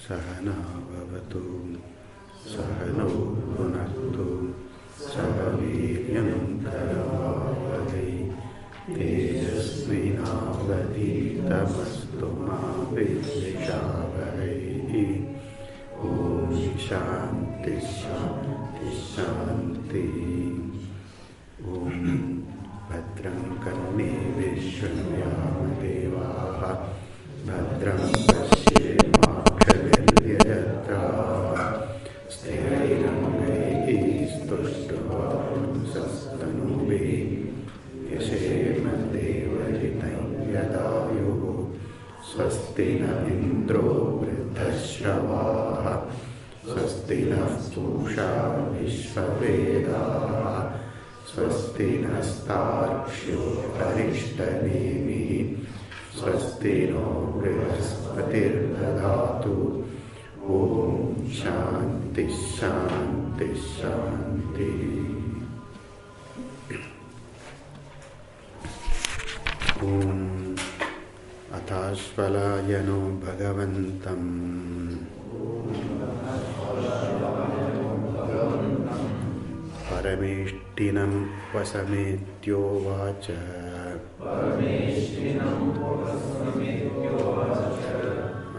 Sahana Bhavatu Sahano Bhunaktu Sahaviryam Karavavai Tejasvinavati Tamastu Ma Vidvishavai. Om Shanti Shanti Shanti. Om Bhadram Karne Vishwanyam Devaha Bhadram Pashyemakshaviryajatra Sthirairangai Stushtuvam Sastanubhi Yashema Devaritam Yadayuhu Swasti na Indro Vridhashravaha Swasti na Pusha Vishvavedaha Swasti nastarkshu arishthanemi Swasti no brihaspatir dadhatu. Om Shanti Shanti Shanti. Om Athashvalayano Bhagavantam Parameshtinam Vasametyo Vacha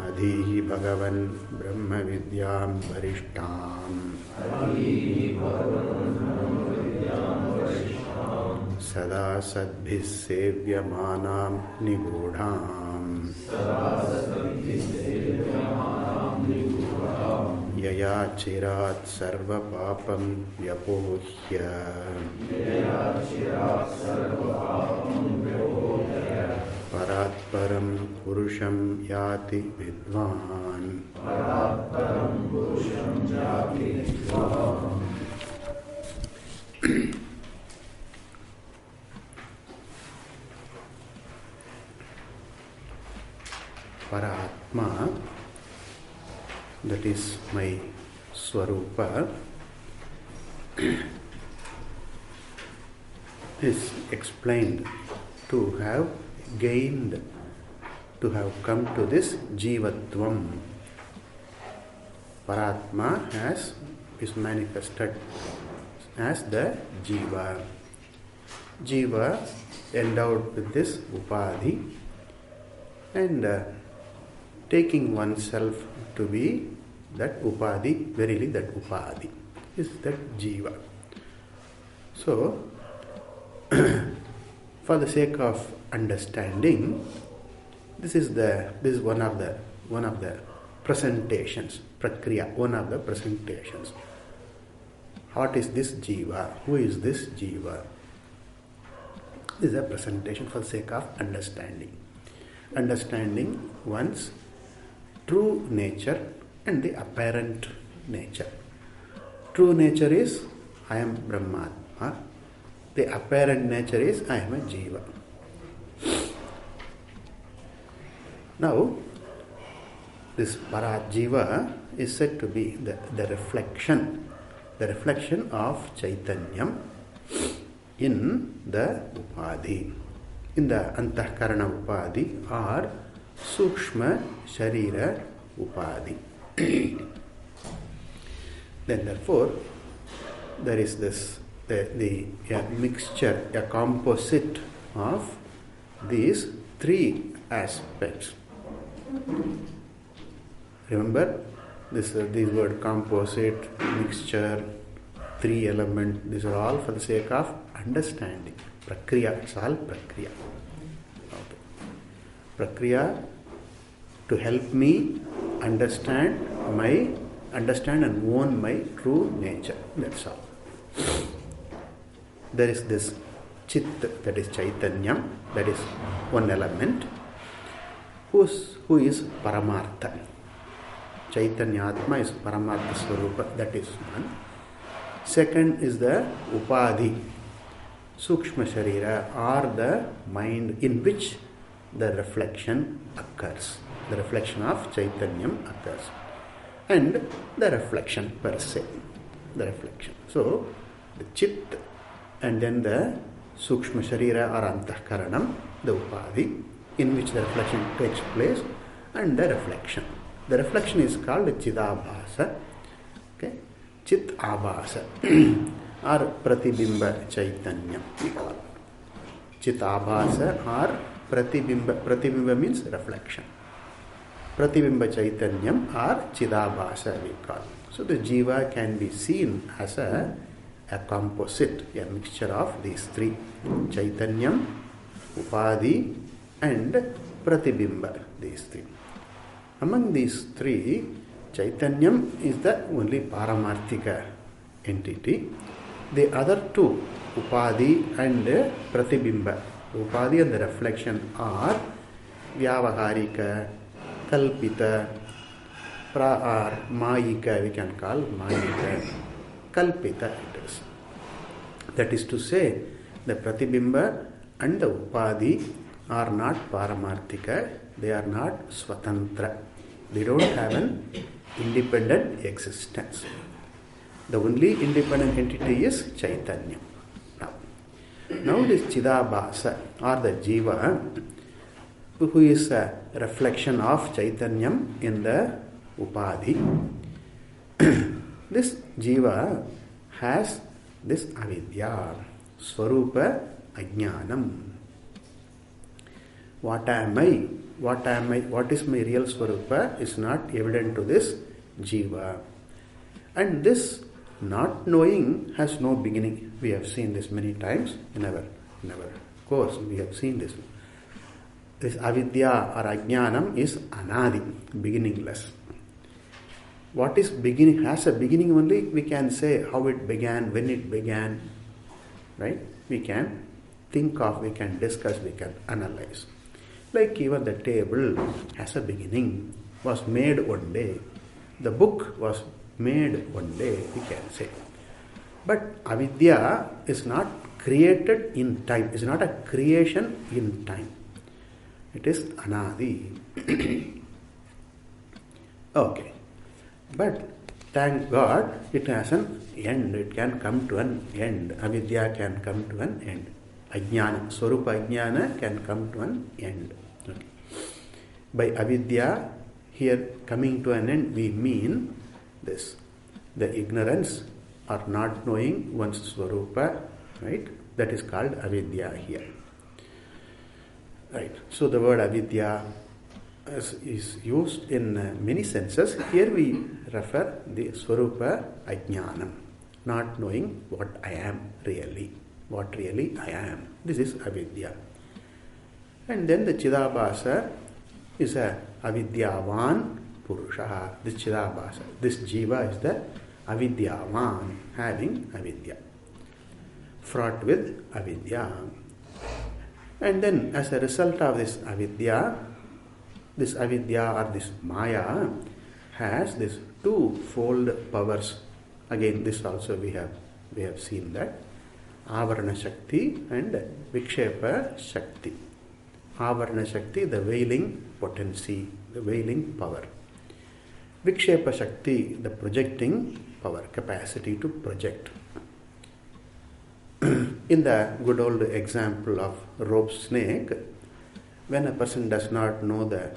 Adhi Bhagavan Brahmavidyam Varishtam Sada Sadbhis Sevyamanam Nigudham Yaya Chirat Sarva Papam Vyapohya Paratparam Purusham Yati Vidvan. Paratma, that is my Swarupa, is explained to have gained, to have come to this Jivatvam. Paratma is manifested as the Jiva. Jiva endowed with this Upadhi and taking oneself to be that Upadhi, verily that Upadhi is that Jiva. So, for the sake of understanding, this is one of the presentations, prakriya, one of the presentations. What is this Jiva? Who is this Jiva? This is a presentation for the sake of understanding. Understanding one's true nature and the apparent nature. True nature is I am Brahmatma. The apparent nature is I am a Jiva. Now, this Parat Jiva is said to be the reflection of Chaitanyam in the Upadhi, in the Antahkarana Upadhi or Sukshma Sharira Upadhi. Then therefore, there is this a mixture, a composite of these three aspects. Remember, this word composite, mixture, three element, these are all for the sake of understanding. Prakriya, it's all Prakriya. Okay. Prakriya to help me understand and own my true nature. That's all. There is this Chit, that is Chaitanyam, that is one element, who is Paramartha. Chaitanya Atma is Paramartha Swarupa, that is one. Second is the Upadhi, Sukshma Sharira, or the mind in which the reflection occurs. The reflection of Chaitanyam occurs. And the reflection per se. The reflection. So, the Chit and then the Sukshma Sharira or Antahkaranam, the Upadhi, in which the reflection takes place, and the reflection. The reflection is called Chidabhasa. Okay? Chit Abhasa or Pratibimba Chaitanya, we call it. Chit Abhasa or Pratibimba. Pratibimba means reflection. Pratibimba Chaitanyam or Chidabhasa, we call it. So the Jiva can be seen as a composite, a mixture of these three: Chaitanyam, Upadhi, and Pratibimba, these three. Among these three, Chaitanyam is the only Paramarthika entity. The other two, Upadhi and Pratibimba, Upadhi and the reflection, are Vyavaharika, Kalpita, or Mayika, we can call Mayika, Kalpita it is. That is to say, the Pratibimba and the Upadhi are not Paramarthika, they are not Swatantra. They don't have an independent existence. The only independent entity is Chaitanya. Now this Chidabhasa or the Jiva, who is a reflection of Chaitanyam in the Upadhi, this Jiva has this avidya, Swarupa Ajnanam. What am I? What is my real Swarupa is not evident to this Jiva. And this not knowing has no beginning. We have seen this many times in our course. We have seen this. This avidya or ajnanam is anadi, beginningless. What is beginning? Has a beginning only, we can say how it began, when it began. Right? We can think of, we can discuss, we can analyze. Like even the table has a beginning, was made one day. The book was made one day, we can say. But avidya is not created in time. It's not a creation in time. It is anadi. Okay. But thank God it has an end. It can come to an end. Avidya can come to an end. Ajnana, Swarupa Ajnana can come to an end. Okay. By avidya, here coming to an end, we mean this: the ignorance or not knowing one's Swarupa, right? That is called avidya here. Right. So the word avidya is used in many senses. Here we refer the Swarupa Ajnanam, not knowing what I am really, what really I am. This is avidya. And then the Chidabhasa is a avidyavan Purusha. This Chidabhasa, this Jiva is the avidyavan, having avidya, fraught with avidya. And then as a result of this avidya or this Maya has this two-fold powers. Again, this also we have seen that. Avarana Shakti and Vikshepa Shakti. Avarana Shakti, the veiling potency, the veiling power. Vikshepa Shakti, the projecting power, capacity to project. In the good old example of rope snake, when a person does not know the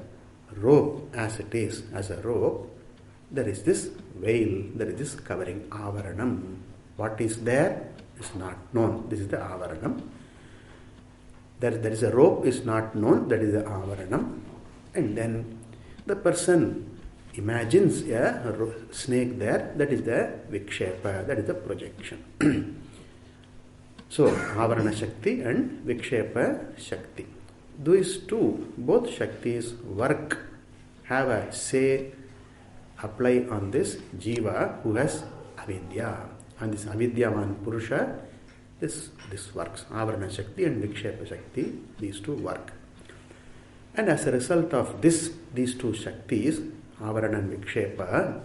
rope as it is, as a rope, there is this veil, there is this covering, avaranam. What is there is not known. This is the avaranam. There is a rope is not known, that is the avaranam. And then the person imagines a snake there, that is the vikshepa, that is the projection. So, avarana Shakti and vikshepa Shakti. These two, both Shaktis work, have a say, apply on this Jiva who has avidya. And this avidyavan Purusha, this works. Avarana Shakti and Vikshepa Shakti, these two work. And as a result of these two Shaktis, Avarana and Vikshepa,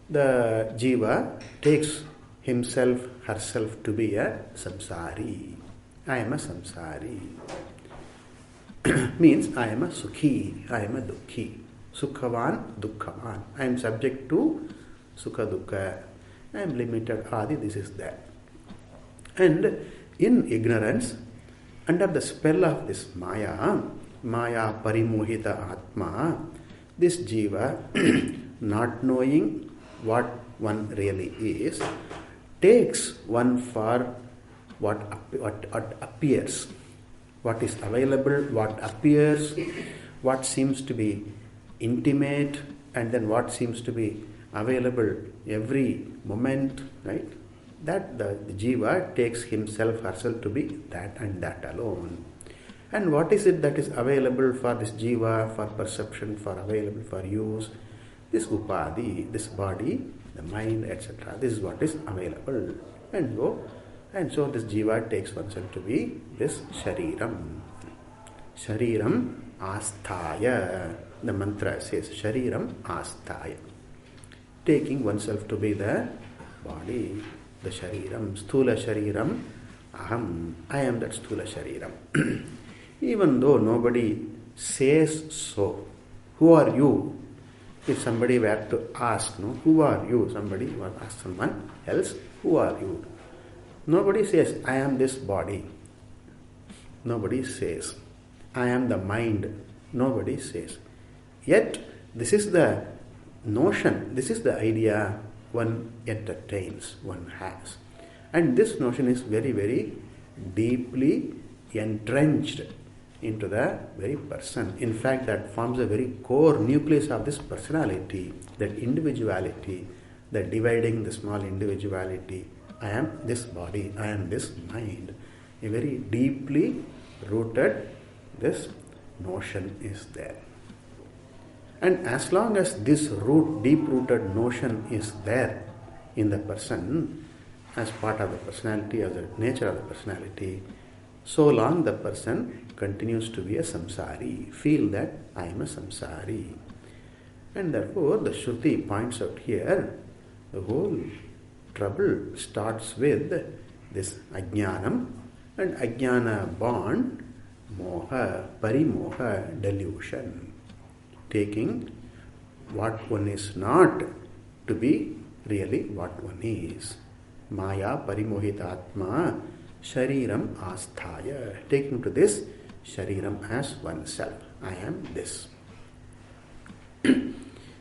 the Jiva takes himself, herself to be a samsari. I am a samsari. Means I am a sukhi, I am a dukhi. Sukhavan, dukkhavan. I am subject to sukha dukkha. I am limited, adi, this is that. And in ignorance, under the spell of this Maya, Maya parimohita atma, This jiva, not knowing what one really is, takes one for what appears, what is available, what appears, what seems to be intimate, and then what seems to be available every moment, right? That the jiva takes himself, herself to be that and that alone. And what is it that is available for this jiva, for perception, for available for use? This upadi, this body, the mind, etc. This is what is available. And so this jiva takes oneself to be this shariram. Shariram asthaya. The mantra says shariram asthaya. Taking oneself to be the body, the shariram. Sthula shariram aham. I am that sthula shariram. Even though nobody says so. Who are you? If somebody were to ask, no, who are you? Somebody will ask someone else, who are you? Nobody says, I am this body. Nobody says, I am the mind. Nobody says. Yet, this is the notion, this is the idea one entertains, one has. And this notion is very, very deeply entrenched into the very person. In fact, that forms a very core nucleus of this personality, that individuality, the dividing the small individuality. I am this body, I am this mind. A very deeply rooted, this notion is there. And as long as this deep-rooted notion is there in the person, as part of the personality, as the nature of the personality, so long the person continues to be a samsari, feel that I am a samsari. And therefore the Shruti points out here, the whole trouble starts with this ajnanam, and ajnana bond, moha, parimoha, delusion. Taking what one is not to be really what one is. Maya parimohitatma shariram asthaya. Taking to this shariram as oneself. I am this.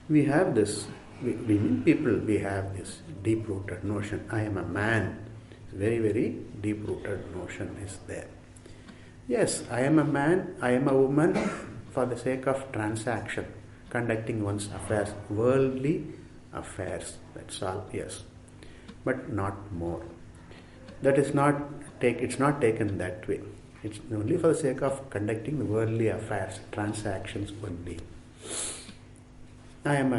We have this, we mean people, we have this deep-rooted notion. I am a man. Very, very deep-rooted notion is there. Yes, I am a man, I am a woman, for the sake of transaction, conducting one's affairs, worldly affairs, that's all, yes, but not more. That is not it's not taken that way. It's only for the sake of conducting the worldly affairs, transactions only. I am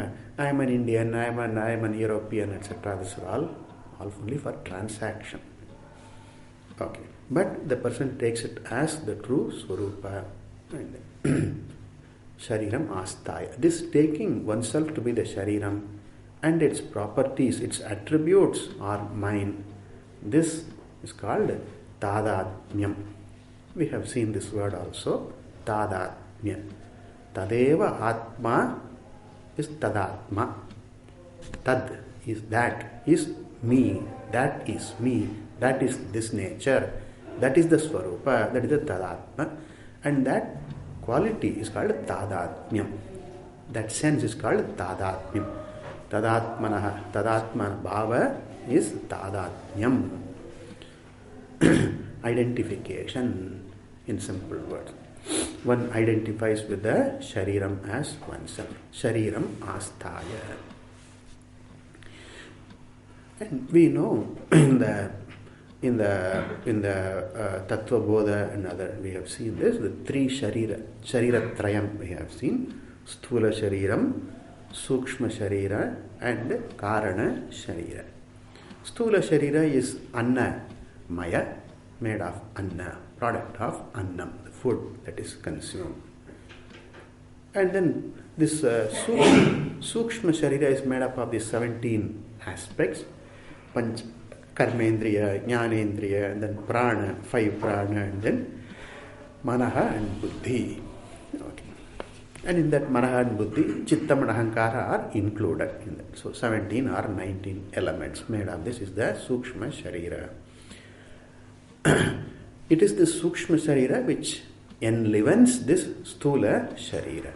an Indian, I am an European, etc. This is all only for transaction. Okay, but the person takes it as the true Swarupa. Shariram asthaya. This taking oneself to be the shariram and its properties, its attributes are mine. This is called tadatmyam. We have seen this word also, tadatmya. Tadeva atma is tadatma. Tad is that, is me, that is me, that is this nature, that is the Swarupa, that is the tadatma. And that quality is called tadatmyam. That sense is called tadatmyam. Tadatmana bhava is tadatmyam. Identification, in simple words. One identifies with the shariram as oneself. Shariram asthaya. And we know in the Tattva Bodha and other, we have seen this, the three Shariratrayam we have seen, Sthula Shariram, Sukshma Sharira and Karana Sharira. Sthula Sharira is Anna Maya, made of Anna, product of Annam, the food that is consumed. And then this Sukshma Sharira is made up of these 17 aspects, Panch, Karmendriya, Jnanendriya, and then Prana, 5 Prana, and then Manaha and Buddhi. Okay. And in that Manaha and Buddhi, Chittam and Ahankara are included in that. So 17 or 19 elements made of this is the Sukshma Sharira. It is the Sukshma Sharira which enlivens this Sthula Sharira.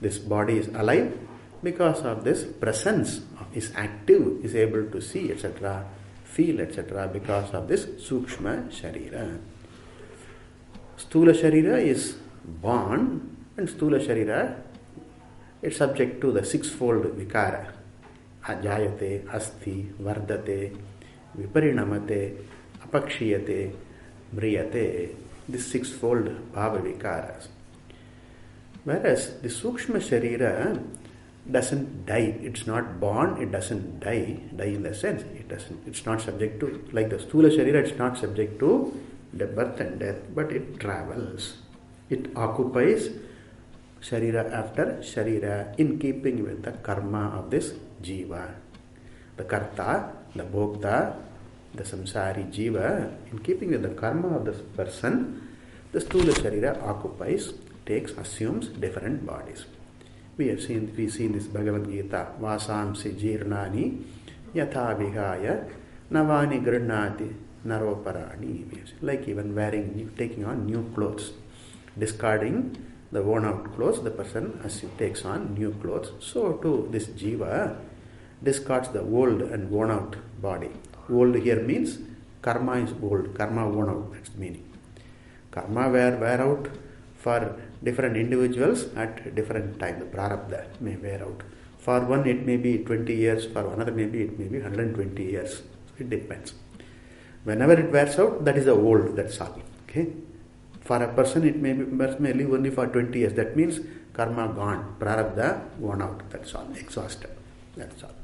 This body is alive because of this presence, is active, is able to see, etc., feel, etc., because of this Sukshma Sharira. Stula Sharira is born, and Stula Sharira is subject to the sixfold vikara. Ajayate, asti, vardate, viparinamate, apakshiyate, mriyate. This sixfold bhava vikaras. Whereas the Sukshma Sharira doesn't die. It's not born, it doesn't die. Die in the sense, it's not subject to, like the Stula Sharira, it's not subject to the birth and death, but it travels. It occupies Sharira after Sharira in keeping with the karma of this Jiva. The Karta, the Bhokta, the Samsari Jiva, in keeping with the karma of this person, the Stula Sharira occupies, assumes different bodies. We seen this Bhagavad Gita, Vasamsi Jirnani Yatha Vihaya Navani Grannati Naroparani. Like even taking on new clothes, discarding the worn out clothes, the person takes on new clothes. So too this Jiva discards the old and worn out body. Old here means karma is old, karma worn out, that's the meaning. Karma wear out for different individuals at different time. The prarabdha may wear out. For one it may be 20 years, for another maybe it may be 120 years. It depends. Whenever it wears out, that is the old, that's all. Okay? For a person it may live only for 20 years. That means karma gone, prarabdha worn out, that's all, exhausted. That's all.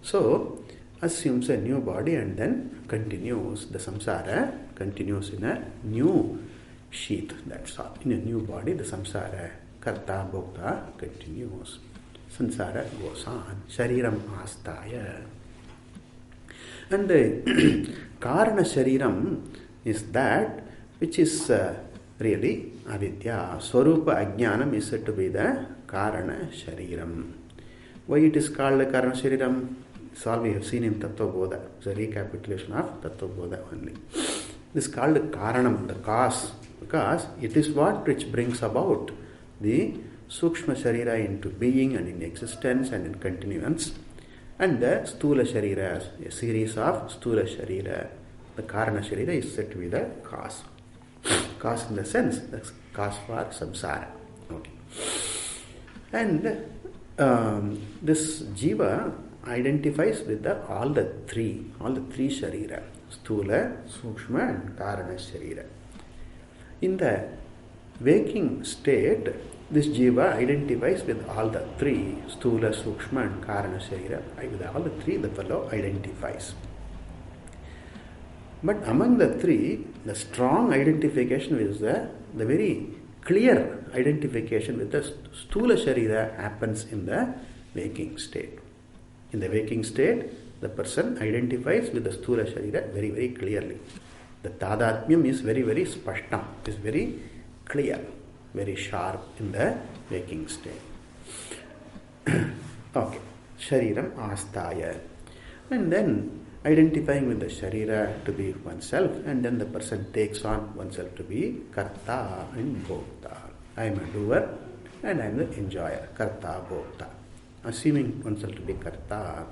So assumes a new body and then continues. The samsara continues in a new sheath, that's all. In a new body, the samsara, karta, bhokta continues. Sansara goes on. Shariram astaya. And the karana shariram is that which is really avidya. Swarupa ajnanam is said to be the karana shariram. Why it is called the karana shariram? It's all we have seen in Tattva Bodha. It's a recapitulation of Tattva Bodha only. This is called the karanam, the cause, because it is which brings about the Sukshma Sharira into being and in existence and in continuance, and the Stula Sharira, a series of Stula Sharira. The Karana Sharira is said to be the cause. Cause in the sense, the cause for samsara. Okay. And this Jiva identifies with all the three Sharira, Stula, Sukshma and Karana Sharira. In the waking state, this Jiva identifies with all the three, Stula, Sukshma and Karana Sharira. With all the three, the fellow identifies. But among the three, the strong identification is the very clear identification with the Stula Sharira happens in the waking state. In the waking state, the person identifies with the Stula Sharira very, very clearly. The Tadatmyam is very, very spashtam, is very clear, very sharp in the waking state. Okay, Shariram Astaya. And then identifying with the Sharira to be oneself, and then the person takes on oneself to be Karta and Bhokta. I am a doer and I am the enjoyer, Karta, Bhokta. Assuming oneself to be Karta.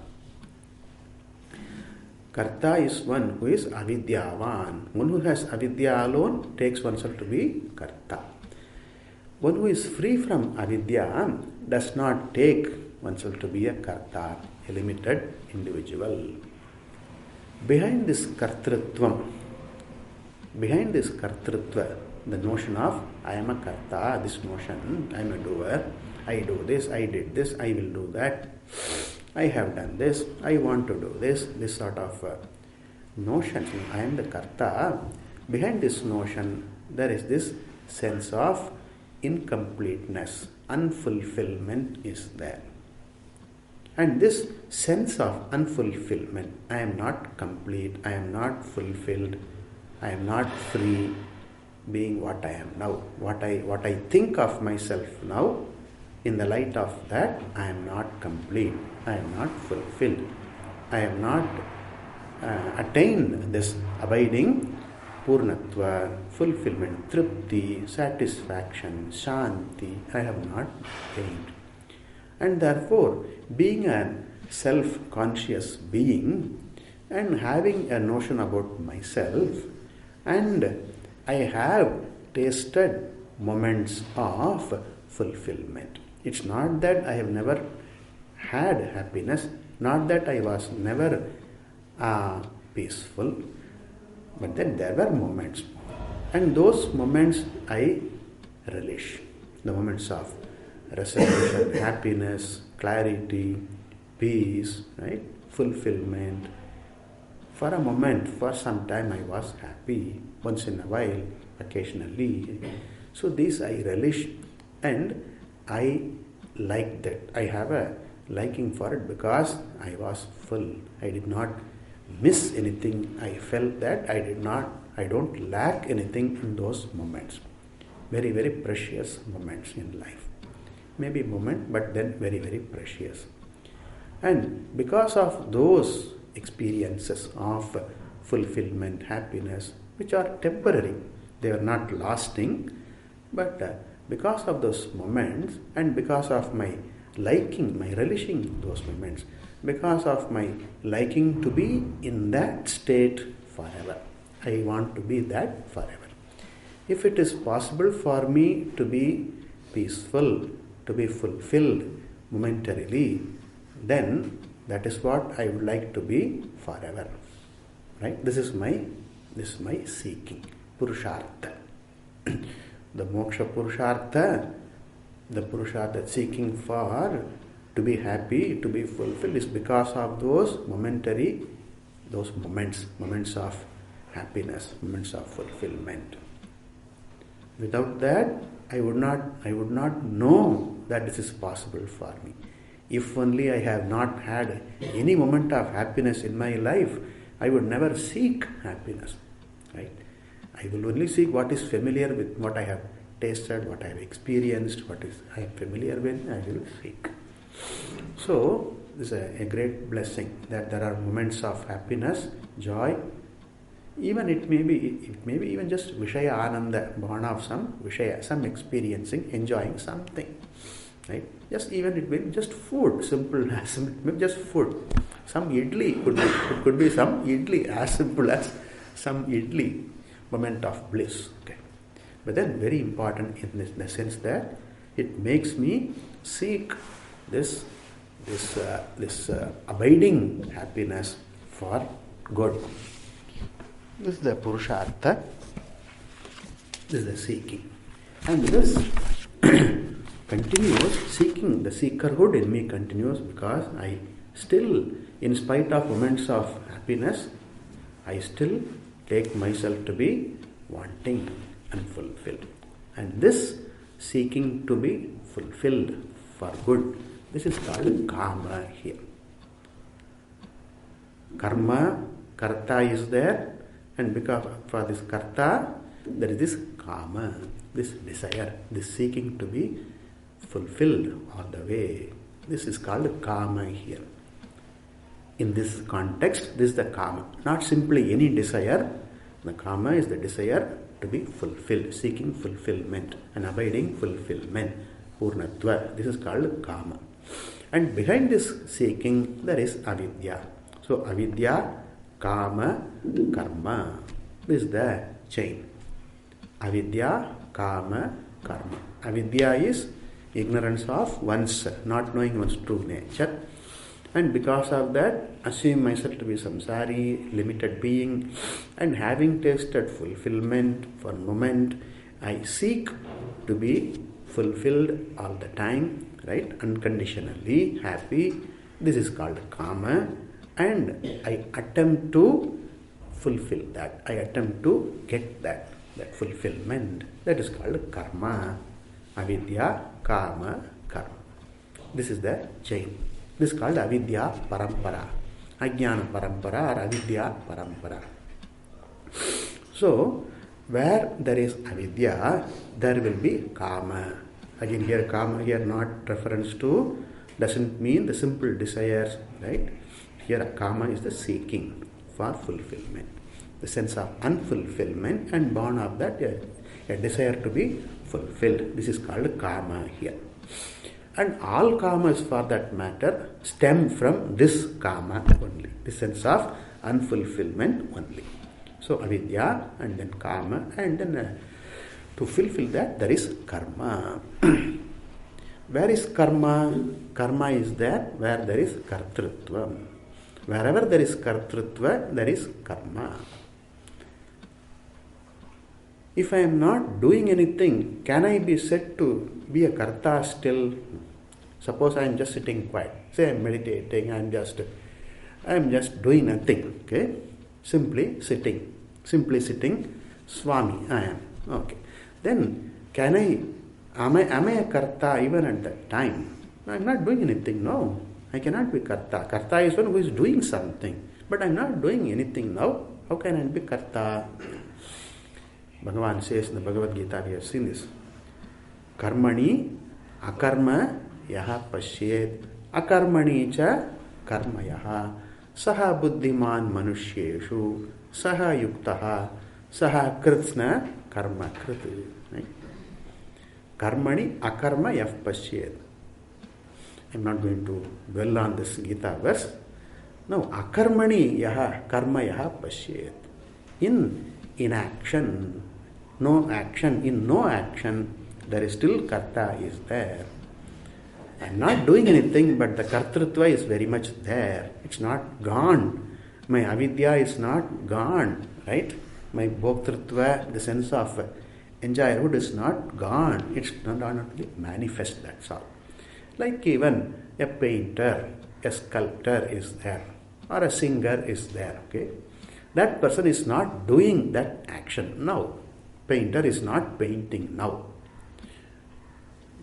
Karta is one who is avidyavan. One who has avidya alone takes oneself to be Karta. One who is free from avidya does not take oneself to be a Karta, a limited individual. Behind this Kartrutvam, the notion of I am a Karta, this notion, I am a doer, I do this, I did this, I will do that, I have done this, I want to do this sort of notion, I am the Karta. Behind this notion, there is this sense of incompleteness, unfulfillment is there. And this sense of unfulfillment, I am not complete, I am not fulfilled, I am not free, being what I am now, what I think of myself now, in the light of that, I am not complete, I am not fulfilled, I have not attained this abiding Purnatva, fulfillment, Tripti, satisfaction, Shanti, I have not attained. And therefore, being a self-conscious being and having a notion about myself, and I have tasted moments of fulfillment. It's not that I have never had happiness, not that I was never peaceful, but then there were moments. And those moments I relish. The moments of resolution, happiness, clarity, peace, right? Fulfillment. For a moment, for some time I was happy, once in a while, occasionally. So these I relish and I like that. I have a liking for it because I was full. I did not miss anything. I felt that I don't lack anything in those moments. Very, very precious moments in life. Maybe a moment, but then very, very precious. And because of those experiences of fulfillment, happiness, which are temporary, they are not lasting, but because of those moments and because of my liking, my relishing those moments, because of my liking to be in that state forever, I want to be that forever. If it is possible for me to be peaceful, to be fulfilled momentarily, then that is what I would like to be forever. Right? This is my seeking. Purushartha. The moksha purushartha, the purushartha seeking for to be happy, to be fulfilled, is because of those moments of happiness, moments of fulfillment. Without that, I would not know that this is possible for me. If only I have not had any moment of happiness in my life, I would never seek happiness. Right? I will only seek what is familiar with what I have tasted, what I have experienced, what is I am familiar with, I will seek. So, this is a great blessing that there are moments of happiness, joy. Even it may be even just Vishaya Ananda, born of some Vishaya, some experiencing, enjoying something. Right? Just even it may be just food, simple as maybe just food. Some idli could be some idli, as simple as some idli, moment of bliss. Okay. But then very important in the sense that it makes me seek this abiding happiness for good. This is the purushartha. This is the seeking. And this continues, seeking, the seekerhood in me continues because I still, in spite of moments of happiness, I still take myself to be wanting and fulfilled. And this seeking to be fulfilled for good, this is called kama here. Karma, karta is there, and because for this karta, there is this kama, this desire, this seeking to be fulfilled all the way. This is called kama here. In this context, this is the kama, not simply any desire. The kama is the desire to be fulfilled, seeking fulfillment and abiding fulfillment, purnatva. This is called kama. And behind this seeking, there is avidya. So avidya, kama, karma. This is the chain. Avidya, kama, karma. Avidya is ignorance of one's, not knowing one's true nature. And because of that, assume myself to be samsari, limited being, and having tasted fulfillment for a moment, I seek to be fulfilled all the time, right? Unconditionally happy. This is called kama, and I attempt to fulfill that. I attempt to get that fulfillment. That is called karma. Avidya, kama, karma. This is the chain. This is called avidya parampara, ajnana parampara or avidya parampara. So, where there is avidya, there will be kama. Again, here kama, here not reference to, doesn't mean the simple desires, right? Here kama is the seeking for fulfillment, the sense of unfulfillment, and born of that a desire to be fulfilled. This is called kama here. And all kamas for that matter stem from this kama only, the sense of unfulfillment only. So avidya and then kama, and then to fulfill that there is karma. Where is karma? Karma is there where there is kartrutva. Wherever there is kartrutva, there is karma. If I am not doing anything, can I be said to be a karta still? Suppose I am just sitting quiet. Say I am meditating, I am just doing nothing. Okay? Simply sitting. Swami, I am. Okay. Then am I a karta even at that time? I am not doing anything. No. I cannot be karta. Karta is one who is doing something. But I am not doing anything now. How can I be karta? Bhagavan says in the Bhagavad Gita, we have seen this. Karmani akarma yaha pashyed akarmani cha karma yaha saha buddhiman manushyeshu saha yuktaha saha kritsna karma kriti. Right? Karmani akarma yah pashyed. I am not going to dwell on this Gita verse. No, akarmani yaha karma yaha pashyed. In inaction, no action, in no action, there is still karta is there. I am not doing anything, but the kartrutva is very much there. It's not gone. My avidya is not gone, right? My bhoktrutva, the sense of enjoyment is not gone. It's not only manifest, that's all. Like even a painter, a sculptor is there, or a singer is there, okay? That person is not doing that action now. Painter is not painting now.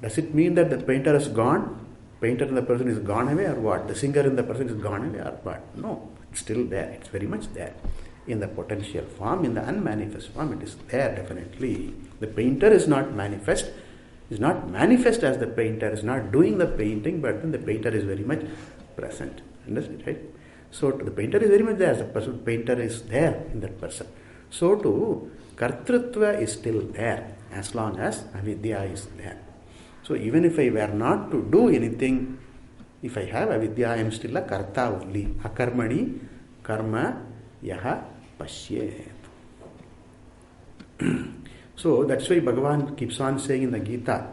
Does it mean that the painter is gone? Painter in the person is gone away or what? The singer in the person is gone away or what? No, it's still there. It's very much there. In the potential form, in the unmanifest form, it is there definitely. The painter is not manifest. Is not manifest as the painter, is not doing the painting, but then the painter is very much present. Understand, right? So the painter is very much there. The person, painter is there in that person. So too, kartrutva is still there as long as avidya is there. So even if I were not to do anything, if I have avidya, I am still a karta only. Akarmani karma yaha pashyet. So that's why Bhagavan keeps on saying in the Gita,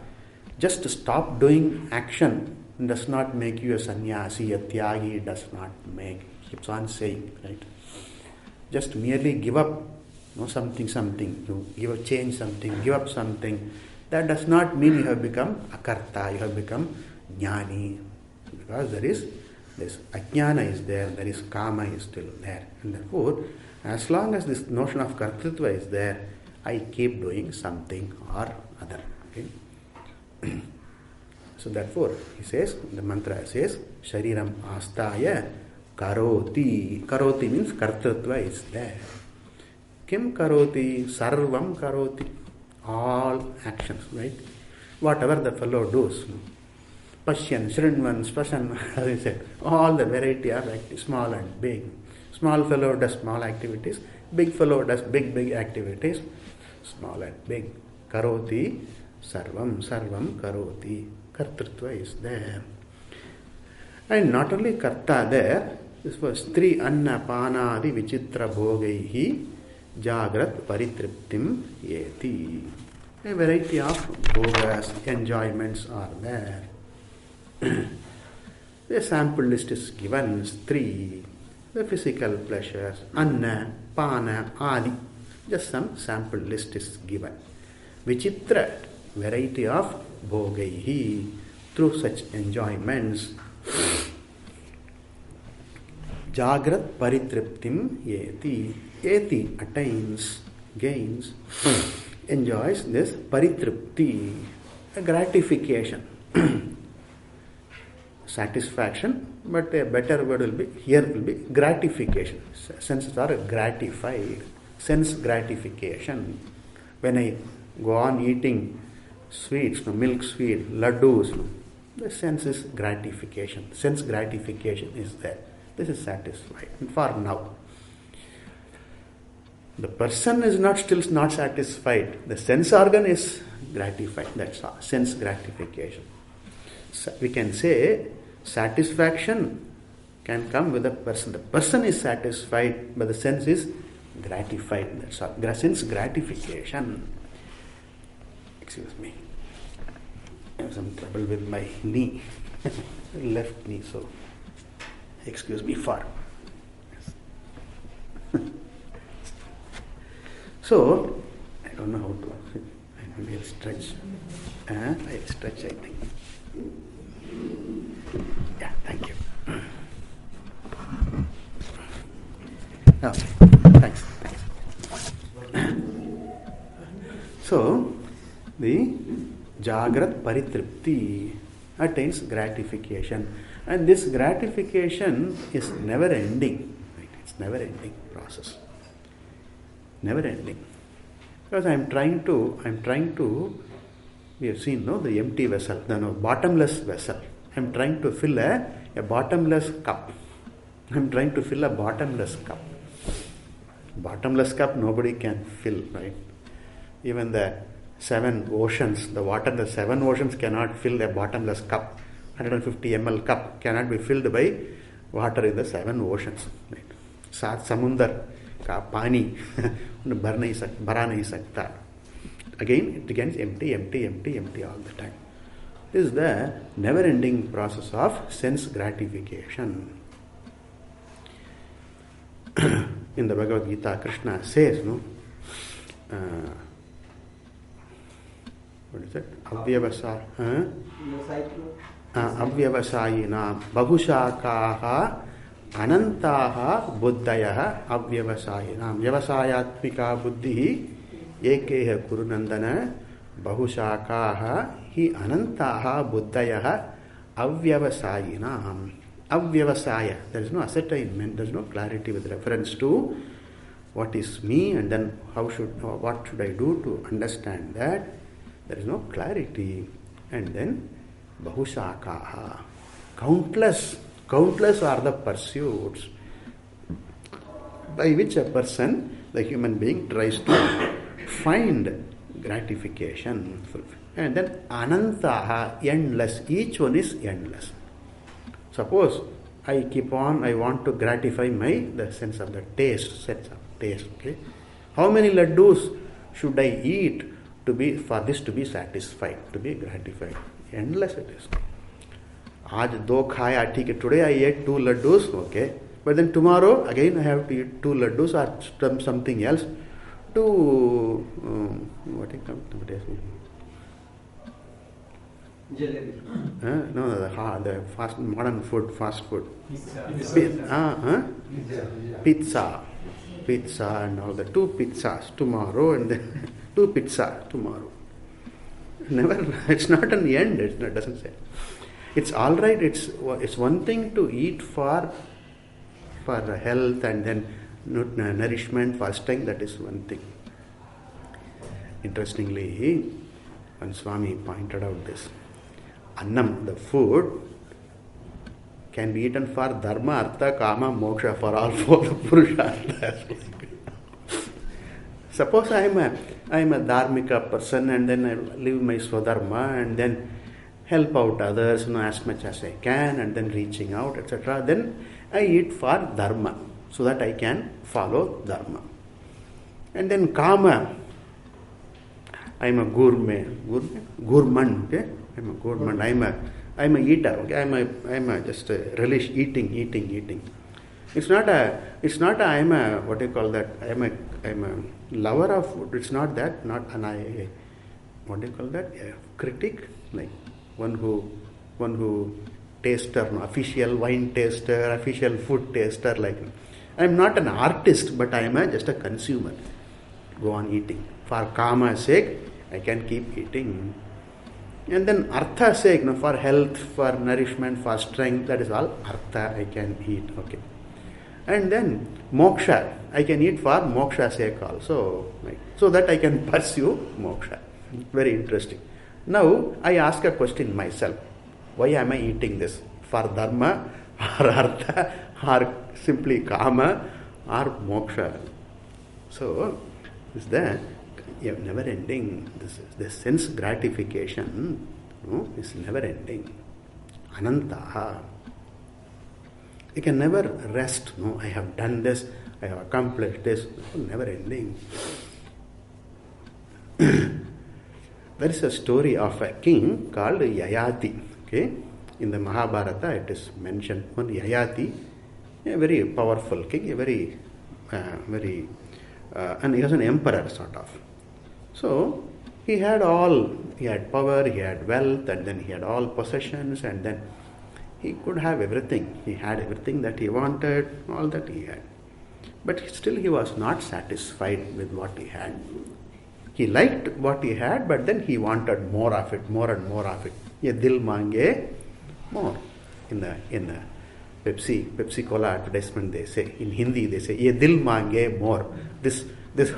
just stop doing action does not make you a sannyasi, a tyagi does not make. He keeps on saying, right? Just merely give up something, you give up, change something, give up something. That does not mean you have become akarta, you have become jnani. Because there is this ajnana is there is kama is still there. And therefore, as long as this notion of kartrutva is there, I keep doing something or other. Okay? So therefore, he says, the mantra says, Shariram astaya karoti. Karoti means kartrutva is there. Kim karoti? Sarvam karoti. All actions, right? Whatever the fellow does. Pashyan, Shrinvan, Spashan, as I said, all the variety of activities, small and big. Small fellow does small activities, big fellow does big activities, small and big. Karoti, sarvam karoti. Kartrutva is there. And not only karta there, this was three anna panadi vichitra bhogaihi jagrat paritriptim yeti. A variety of bhogas, enjoyments are there. The sample list is given, three. The physical pleasures, anna, pana, adi. Just some sample list is given. Vichitra, variety of bhogaihi, through such enjoyments. Jagrat paritriptim yeti. Yeti attains, gains, enjoys this paritripti, a gratification. Satisfaction, but a better word will be, here will be gratification. Senses are gratified. Sense gratification. When I go on eating sweets, milk sweet, laddus, the sense is gratification. Sense gratification is there. This is satisfied for now. The person is still not satisfied. The sense organ is gratified. That's all. Sense gratification. we can say satisfaction can come with the person. The person is satisfied, but the sense is gratified. That's all. Sense gratification. Excuse me. I have some trouble with my knee, left knee, so excuse me for. So, I don't know how to. Maybe I'll stretch. I'll stretch, I think. Yeah, thank you. Okay, thanks. So, the Jagrat Paritripti attains gratification. And this gratification is never ending. Right? It's never ending process. Never ending. Because I am trying to, we have seen, no, the empty vessel, the bottomless vessel. I am trying to fill a bottomless cup. I am trying to fill a bottomless cup. Bottomless cup nobody can fill, right? Even the 7 oceans, the water in the 7 oceans cannot fill a bottomless cup. 150 ml cup cannot be filled by water in the 7 oceans. Right? Saat samundar ka pani bhara nahi sakta. Again, it becomes empty all the time. This is the never-ending process of sense gratification. In the Bhagavad Gita, Krishna says, no, what is it? Avyavasayinam bahushakaha anantaha buddhayaha avyavasayinam vyavasayatmika buddhi ekeha kurunandana bahushakaha hi anantaha buddhayaha avyavasayinam. Avyavasaya, there is no ascertainment, there is no clarity with reference to what is me and then what should I do to understand that. There is no clarity. And then bahushakaha, countless are the pursuits by which a person, the human being, tries to find gratification. And then anantaha, endless. Each one is endless. Suppose I want to gratify the sense of the taste, okay? How many laddus should I eat for this to be satisfied, to be gratified? Endless it is. Aaj 2 khaya, theek hai. Today I ate 2 laddus, okay? But then tomorrow again I have to eat 2 laddus or something else to what it comes to. No, the modern food, fast food. Pizza and all the 2 pizzas tomorrow and then 2 pizza tomorrow. Never, it's not an end, it doesn't say. It's all right, it's one thing to eat for health and then nourishment, fasting, that is one thing. Interestingly, when Swami pointed out this, annam, the food, can be eaten for dharma, artha, kama, moksha, for all 4 purusharthas. Suppose I am a dharmika person and then I live my swadharma and then help out others, as much as I can and then reaching out, etc. Then I eat for dharma so that I can follow dharma. And then kama, I am a gourmand, okay? I am a gourmand. I am a eater. Okay? I am a just a relish eating. It's not a I am a what do you call that? I am a lover of food. It's not that. Not an what do you call that? A critic, like one who taster, official wine taster, official food taster. Like I am not an artist, but I am just a consumer. Go on eating for kama's sake. I can keep eating. And then artha sake, for health, for nourishment, for strength, that is all artha I can eat. Okay. And then moksha, I can eat for moksha sake also. Right? So that I can pursue moksha. Very interesting. Now I ask a question myself. Why am I eating this? For dharma or artha or simply kama or moksha? So is that never ending. This sense gratification is never ending. Ananta. You can never rest. No, I have done this, I have accomplished this. Never ending. There is a story of a king called Yayati. Okay, in the Mahabharata it is mentioned. One Yayati, a very powerful king, a very, and he was an emperor sort of. So he had power, he had wealth, and then he had all possessions, and then he could have everything. He had everything that he wanted, all that he had. But still he was not satisfied with what he had. He liked what he had, but then he wanted more of it, more and more of it. Ye dil mange more. In the Pepsi Cola advertisement they say, in Hindi they say, ye dil mange more. This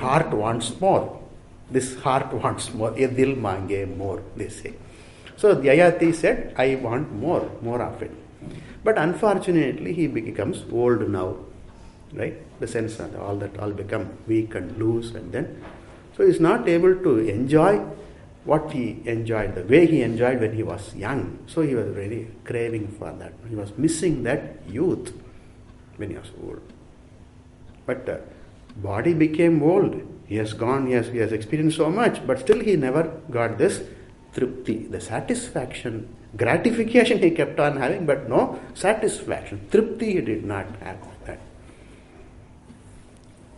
heart wants more. This heart wants more. Ye dil mange more, they say. So Yayati said, I want more of it. But unfortunately he becomes old now. Right? The sense that all become weak and loose, and then so he's not able to enjoy what he enjoyed, the way he enjoyed when he was young. So he was really craving for that. He was missing that youth when he was old. But the body became old. He has experienced so much, but still he never got this tripti, the satisfaction, gratification he kept on having, but no satisfaction. Tripti he did not have that.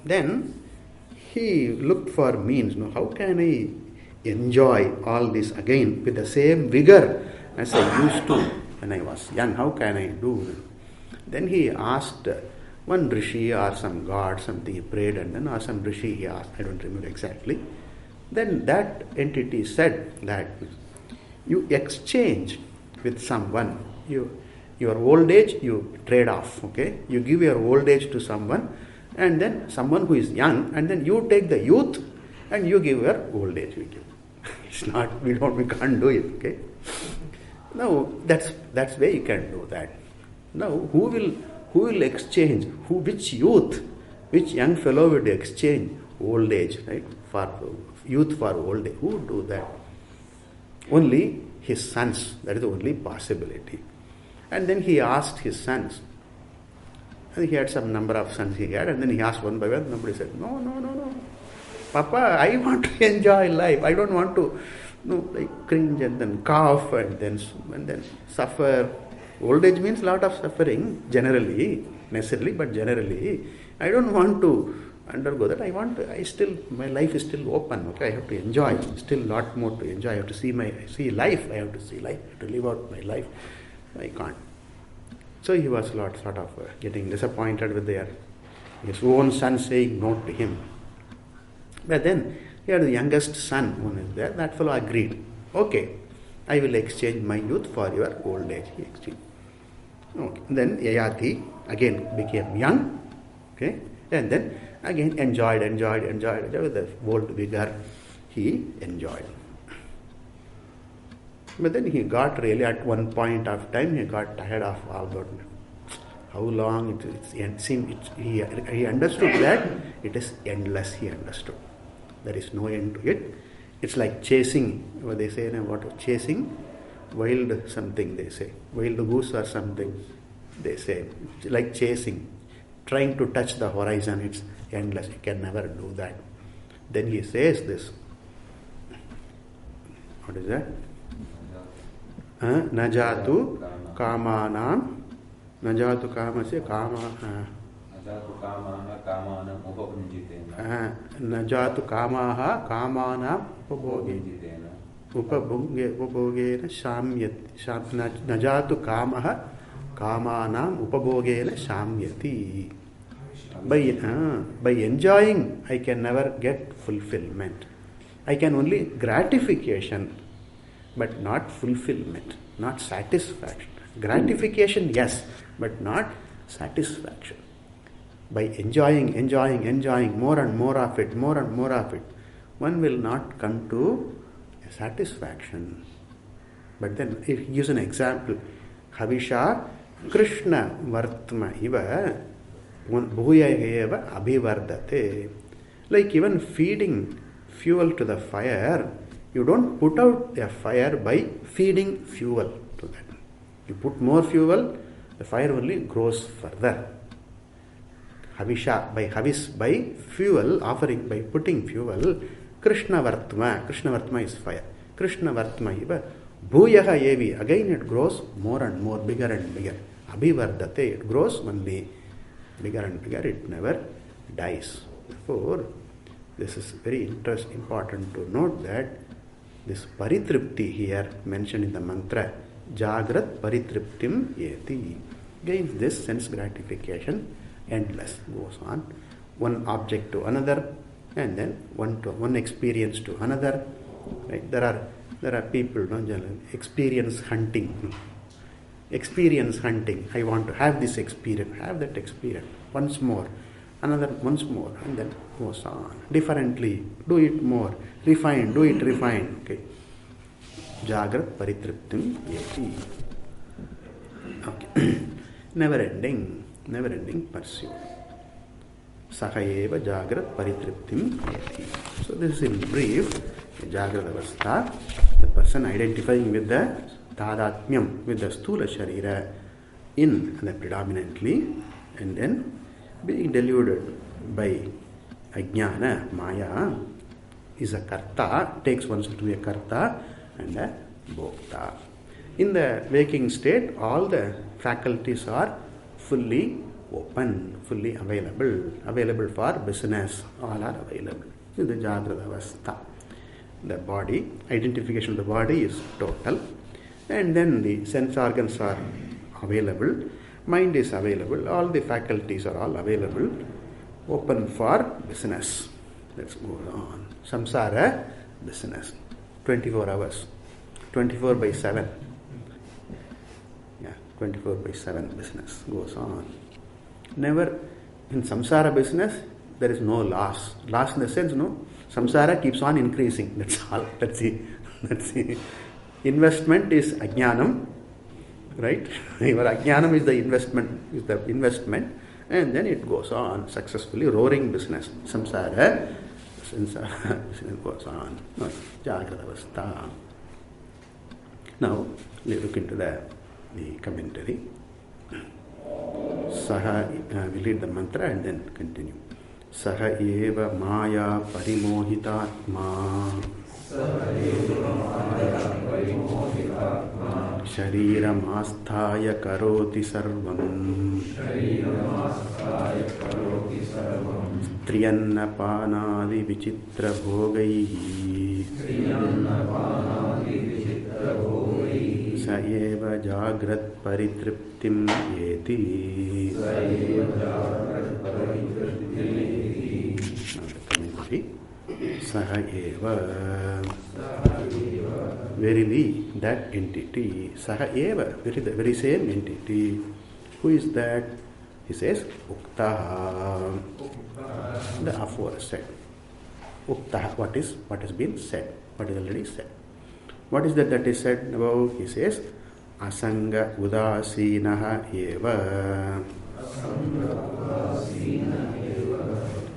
Then he looked for means. How can I enjoy all this again with the same vigor as I used to when I was young? How can I do? Then he asked one rishi or some god, something he prayed, and then or some rishi he asked, I don't remember exactly. Then that entity said that you exchange with someone, your old age you trade off, okay? You give your old age to someone, and then someone who is young, and then you take the youth and you give your old age. It's not, we can't do it, okay? Now that's where you can do that. Now who will exchange? Which young fellow would exchange old age, right? For youth for old age. Who would do that? Only his sons. That is the only possibility. And then he asked his sons. And he had some number of sons he had, and then he asked one by one. Nobody said, no. Papa, I want to enjoy life. I don't want to cringe and then cough and then suffer. Old age means a lot of suffering, generally, necessarily, but generally. I don't want to undergo that. My life is still open. Okay, I have to enjoy. Still a lot more to enjoy. I have to see life. I have to live out my life. I can't. So he was sort of getting disappointed with his own son saying no to him. But then he had the youngest son who is there. That fellow agreed. Okay, I will exchange my youth for your old age. He exchanged. Okay. Then Yayati again became young. Okay, and then again enjoyed with the old vigor. He enjoyed. But then he got really, at one point of time, he got tired of all that. How long it seemed. He understood that it is endless. He understood there is no end to it. It's like chasing. What they say about chasing wild something. They say wild goose or something. They say it's like chasing, trying to touch the horizon. It's endless. You can never do that. Then he says this. What is that? Najatu kamanam, najatu kamasya kama. Najatu kamaha kamanam upabhogena shamyati. Najatu kamaha kamanam upabhogena shamyati. By enjoying, I can never get fulfillment. I can only gratification, but not fulfillment, not satisfaction. Gratification, yes, but not satisfaction. By enjoying more and more of it, one will not come to a satisfaction. But then, if he gives an example, Havisha Krishna Vartma iva bhuyayeva abhivardate. Like even feeding fuel to the fire, you don't put out a fire by feeding fuel to that. You put more fuel, the fire only grows further. Havisha, by fuel, offering, by putting fuel, Krishna Vartma is fire. Krishna Vartma iva Bhuyaha evi, again it grows more and more, bigger and bigger. Abhivardate, it grows only bigger and bigger, it never dies. Therefore, this is very important to note that this paritripti here mentioned in the mantra, Jagrat paritriptim yeti, gains this sense gratification, endless, goes on, one object to another, and then one experience to another. Right? There are people, experience hunting. Experience hunting. I want to have this experience, have that experience. Once more, another once more, and then goes on. Differently, do it more. Refine, do it refine. Okay. Jagrat paritriptim yeti. Okay. Never ending pursuit. Sahayeva Jagrat paritriptim yeti. So this is in brief, Jagrat avastha, the person identifying with the Tadatmyam, with the Stula Sharira in the predominantly, and then being deluded by Ajnana, Maya, is a Karta, takes oneself to be a Karta and a Bhokta. In the waking state, all the faculties are fully open, fully available for business, all are available. In the Jagrata Avastha, the body, identification of the body is total, and then the sense organs are available, mind is available, all the faculties are all available, open for business. Let's go on. Samsara business, 24 hours, 24 by 7. 24 by 7 business goes on. Never, in samsara business, there is no loss. Loss in the sense, no. Samsara keeps on increasing. That's all. That's the investment is ajnanam, right? Your ajnanam is the investment, and then it goes on successfully, roaring business. Samsara business goes on. No, Jagrata avastha. Now, we look into the commentary. Saha, we read the mantra and then continue. Saha eva maya parimohitatma shariram asthaya karoti sarvam striyanna panadi vichitra bhogaihi sa eva jagrat paritriptim yeti. Saha eva, verily that entity, Saha eva, the very same entity. Who is that? He says, Uktaha, the aforesaid. Uktaha, what has been said, what is already said. What is that is said about? He says, Asanga udasinaha eva.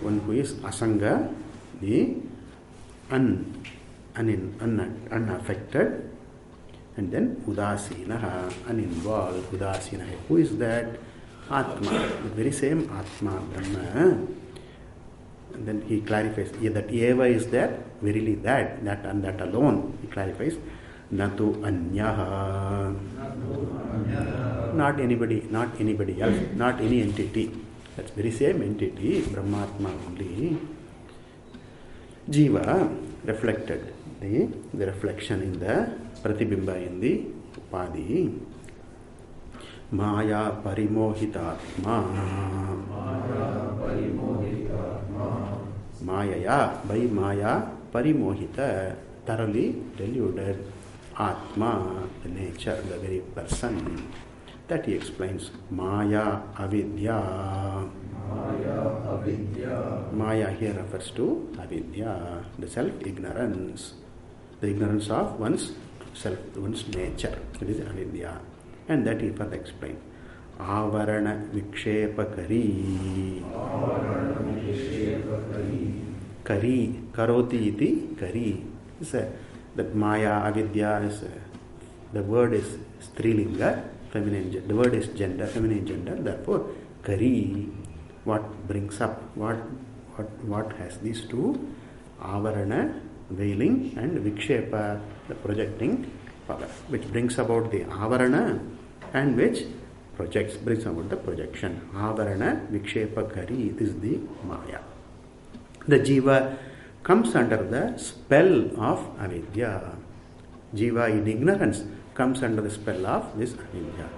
One who is asanga, the unaffected, and then udasinaha, uninvolved, udasinaha. Who is that? Atma, the very same Atma, Brahma. And then he clarifies that Eva is that, verily that and that alone. He clarifies, Natu Anyaha. Not anybody else, not any entity. That's very same entity, Brahmatma only. Jiva reflected, the reflection in the Pratibimba in the Upadi. Maya parimohitatma. Maya, by Maya parimohita, thoroughly deluded. Atma, the nature, the very person. That he explains. Maya avidya. Maya here refers to avidya, the self-ignorance. The ignorance of one's self, one's nature. It is avidya. And that he further explained. Avarana vikshepakari. Kari, karoti iti kari. That Maya, avidya is, the word is strilinga, feminine gender. The word is gender, feminine gender. Therefore, kari, what brings up, what has these two? Avarana, veiling, and vikshepa, the projecting power, which brings about the avarana and which brings about the projection. Avarana, vikshepa, kari, this is the maya. The jiva comes under the spell of avidya. Jiva in ignorance comes under the spell of this avidya.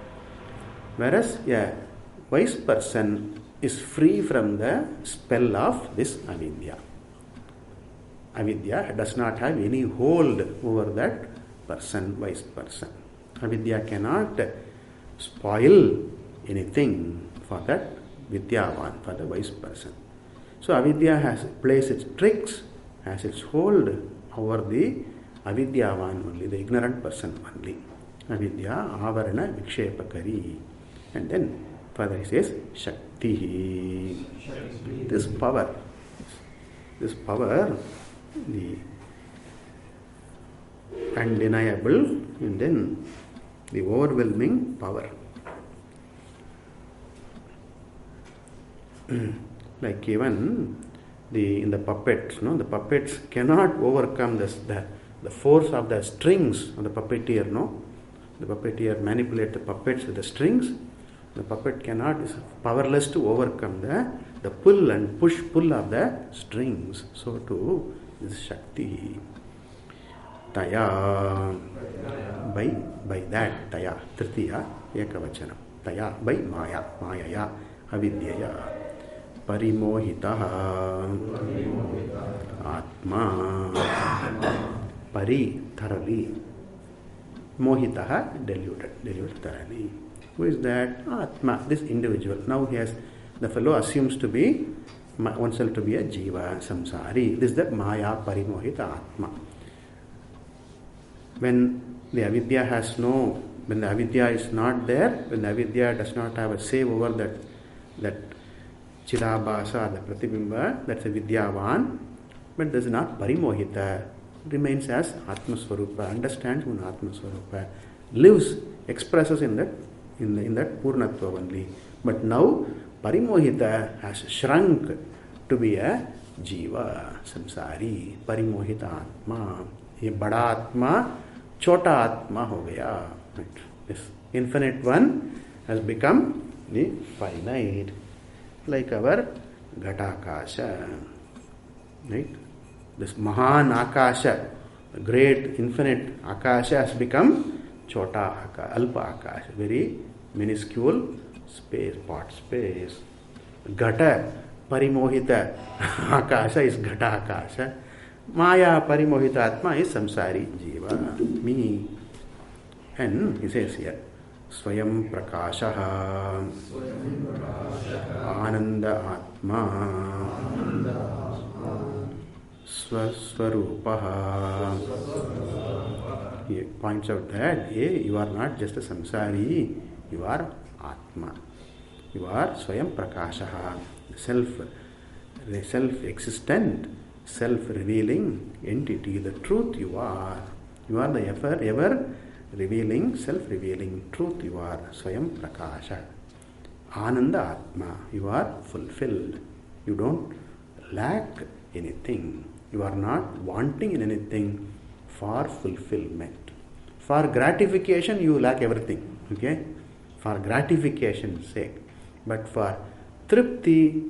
Whereas a wise person is free from the spell of this avidya. Avidya does not have any hold over that person, wise person. Avidya cannot spoil anything for that vidyavan, for the wise person. So avidya plays its tricks, has its hold over the avidyavan only, the ignorant person only. Avidya, avarana, vikshepakari. And then further he says, Shakti. This power, the undeniable and then the overwhelming power. Like even in the puppets, the puppets cannot overcome the force of the strings of the puppeteer, The puppeteer manipulates the puppets with the strings. The puppet is powerless to overcome the pull and pull of the strings. So too is Shakti. Taya, by that, Taya, Tritiya, Ekavachanam. Taya, by Maya, Mayaya, Avidyaya, Parimohitaha, Atma, Pari, thoroughly, Mohitaha, deluded thoroughly. Who is that? Atma, this individual. Now the fellow assumes to be oneself to be a jiva, samsari. This is the Maya, Parimohita, Atma. When the avidya when the avidya is not there, when the avidya does not have a say over that chidabhasa, the pratibimba, that's a vidyavan, but does not parimohita, remains as Atma Swarupa, understands one Atma Swarupa, lives, expresses in that Purnatva only. But now parimohita has shrunk to be a jiva, samsari, parimohita atma. Ye bada atma, chota atma ho gaya. This infinite one has become the finite, like our ghatakasha. Right? This Mahan Akasha, the great infinite Akasha has become Chota Akasha, Alpa Akasha, very minuscule space, pot space. Gata Parimohita Akasha is Gata Akasha. Maya Parimohita Atma is Samsari Jiva, me. And he says here, Swayam Prakashaha, Ananda Atma, Swaswarupaha. He points out that you are not just a samsari, you are Atma. You are Swayam Prakashaha, the self-existent, self-revealing entity, the truth you are. You are the ever revealing, self-revealing truth you are, Swayam Prakasha. Ananda Atma, you are fulfilled. You don't lack anything. You are not wanting in anything for fulfillment. For gratification, you lack everything. Okay? For gratification's sake. But for tripti,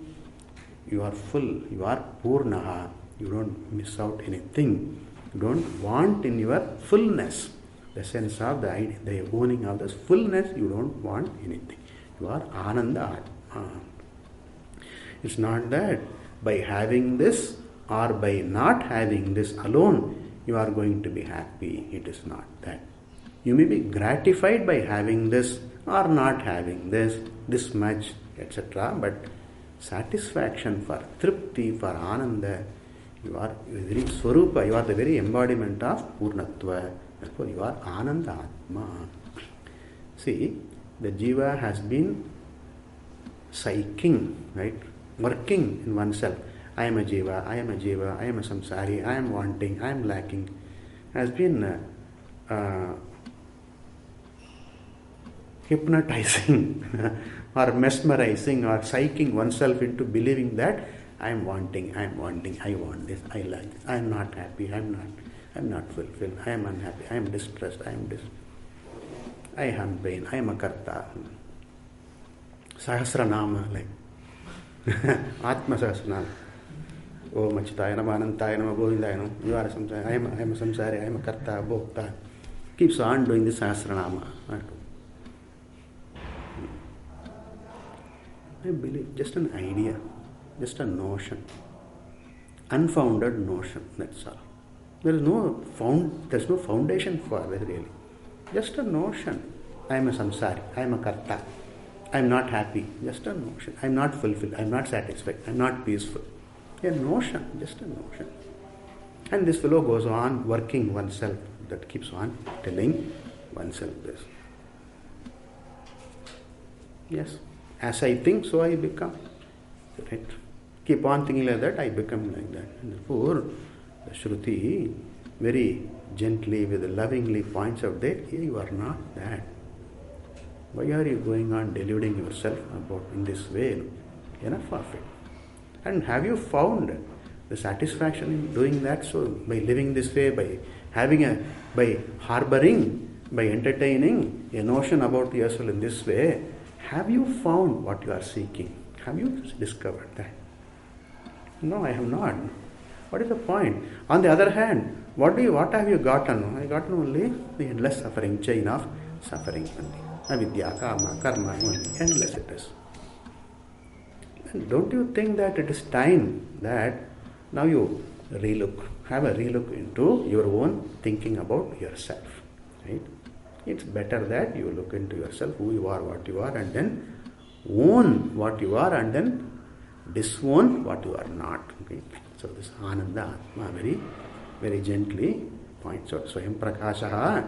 you are full. You are purnaha. You don't miss out anything. You don't want in your fullness. The sense of the owning of this fullness, you don't want anything. You are Ananda Atma. It's not that by having this or by not having this alone, you are going to be happy. It is not that. You may be gratified by having this or not having this much, etc. But satisfaction for tripti, for ananda, you are very swarupa, you are the very embodiment of purnatva. Therefore, you are Ananda Atma. See, the jiva has been psyching, right? Working in oneself. I am a jiva, I am a jiva, I am a samsari, I am wanting, I am lacking. Has been hypnotizing or mesmerizing or psyching oneself into believing that I want this, I like this, I am not happy, I am not fulfilled, I am unhappy, I am distressed, I am pain, I am a karta. Sahasranama, like Atma Sahasranama. Om Achitaya Nama, Anantaya Nama, Govindaya Nama. You are a samsari, I am a samsari, I am a karta, bhokta. Keeps on doing this Sahasranama. I believe just an idea, just a notion, unfounded notion, that's all. There is no foundation for it really. Just a notion. I am a samsari, I am a karta, I am not happy, just a notion. I am not fulfilled, I am not satisfied, I am not peaceful. A notion, just a notion. And this fellow goes on working oneself, that keeps on telling oneself this. Yes, as I think, so I become. Right? Keep on thinking like that, I become like that. And therefore, the Shruti very gently, with lovingly points out that hey, you are not that. Why are you going on deluding yourself about in this way? Enough of it. And have you found the satisfaction in doing that? So by living this way, by harboring, by entertaining a notion about yourself in this way, have you found what you are seeking? Have you discovered that? No, I have not. What is the point? On the other hand, what have you gotten? I gotten only the endless suffering, chain of suffering only. Avidya, karma, only. Endless it is. And don't you think that it is time that now you have a relook into your own thinking about yourself, right? It's better that you look into yourself, who you are, what you are, and then own what you are, and then disown what you are not. Okay? So this Ananda Atma very, very gently points out. Swayam Prakashaha,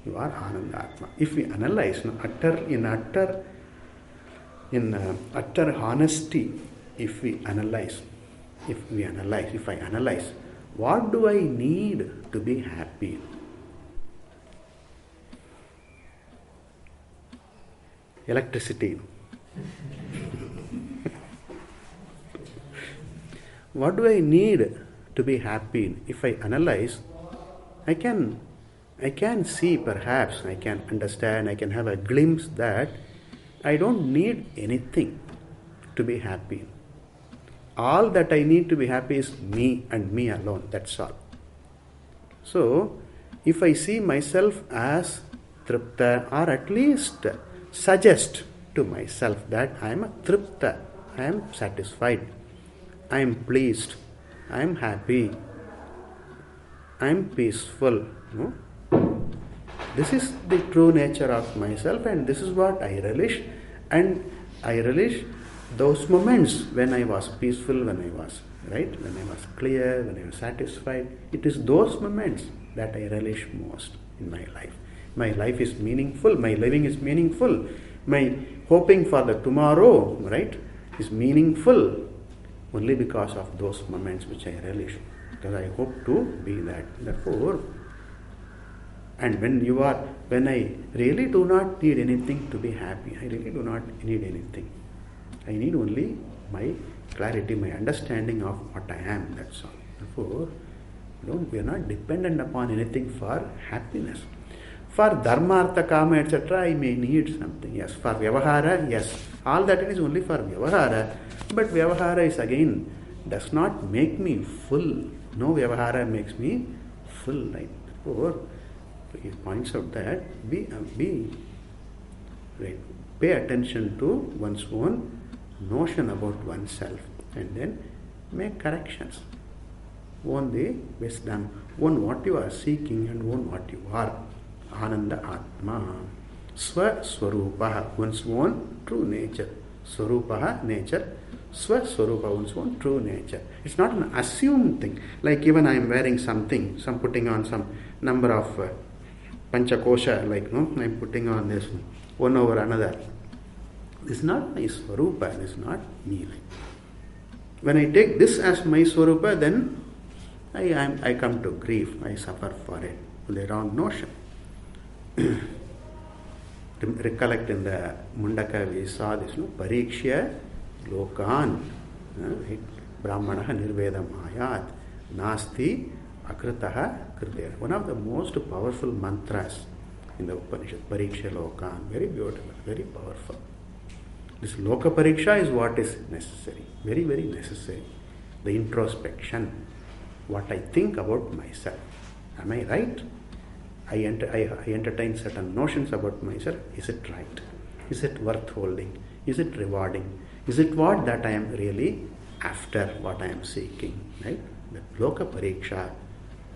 you are Ananda Atma. If we analyze, in utter honesty, if I analyze, what do I need to be happy? Electricity. What do I need to be happy? If I analyze, I can see, perhaps, I can understand, I can have a glimpse that I don't need anything to be happy. All that I need to be happy is me and me alone, that's all. So, if I see myself as tripta, or at least suggest to myself that I am a tripta, I am satisfied, I am pleased, I am happy, I am peaceful. No? This is the true nature of myself, and this is what I relish. And I relish those moments when I was peaceful, when I was clear, when I was satisfied. It is those moments that I relish most in my life. My life is meaningful, my living is meaningful, my hoping for the tomorrow, right, is meaningful only because of those moments which I relish. Because I hope to be that. Therefore, and when I really do not need anything to be happy, I really do not need anything. I need only my clarity, my understanding of what I am, that's all. Therefore, we are not dependent upon anything for happiness. For dharma, artha, kama, etc., I may need something, yes. For vyavahara, yes. All that is only for vyavahara. But vyavahara is again, does not make me full. No vyavahara makes me full. Right? Therefore, he points out that pay attention to one's own notion about oneself and then make corrections. Own the wisdom, own what you are seeking and own what you are. Ananda Atma. Swarupaha, one's own true nature. Swarupaha, nature. Swaswarupa, one's own true nature. It's not an assumed thing. Like even I am wearing something, some putting on some number of panchakosha, like I'm putting on this one over another. This is not my Swarupa, this is not me. When I take this as my Swarupa, then I come to grief, I suffer for it, with a wrong notion. recollect in the Mundaka we saw this, no? Parikshya Lokan. Brahmanaha nirvedam ayat. Nasti akritaha kritera. One of the most powerful mantras in the Upanishad. Pariksha Lokan. Very beautiful, very powerful. This Loka Pariksha is what is necessary. Very, very necessary. The introspection. What I think about myself. Am I right? I entertain certain notions about myself. Is it right? Is it worth holding? Is it rewarding? Is it what that I am really after, what I am seeking? Right? The Loka Pariksha,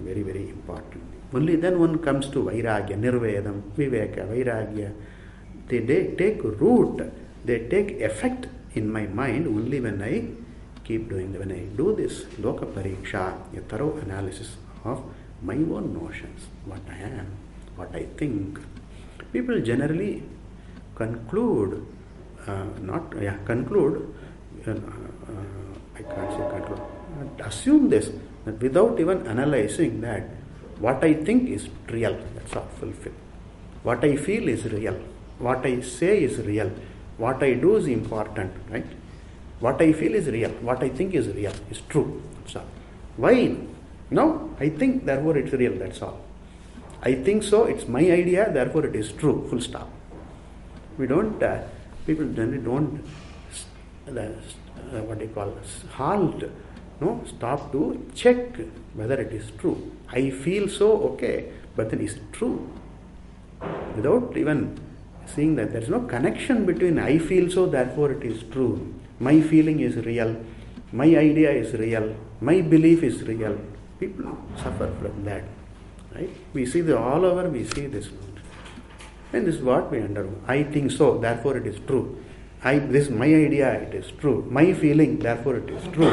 very, very important. Only then one comes to Vairagya, Nirvedam, Viveka, Vairagya. They take root, they take effect in my mind only when I keep doing, when I do this Loka Pariksha, a thorough analysis of my own notions, what I am, what I think. People generally conclude, assume this, that without even analyzing that what I think is real, that's all, fulfilled. What I feel is real. What I say is real. What I do is important, right? What I feel is real. What I think is real, is true. That's all. Why? No, I think, therefore it's real, that's all. I think so, it's my idea, therefore it is true, full stop. We don't, people generally don't, halt, no, stop to check whether it is true. I feel so, okay, but then is it true? Without even seeing that there is no connection between I feel so, therefore it is true. My feeling is real, my idea is real, my belief is real. People suffer from that, right? We see all over, we see this. And this is what we undergo. I think so, therefore it is true. This is my idea, it is true. My feeling, therefore it is true.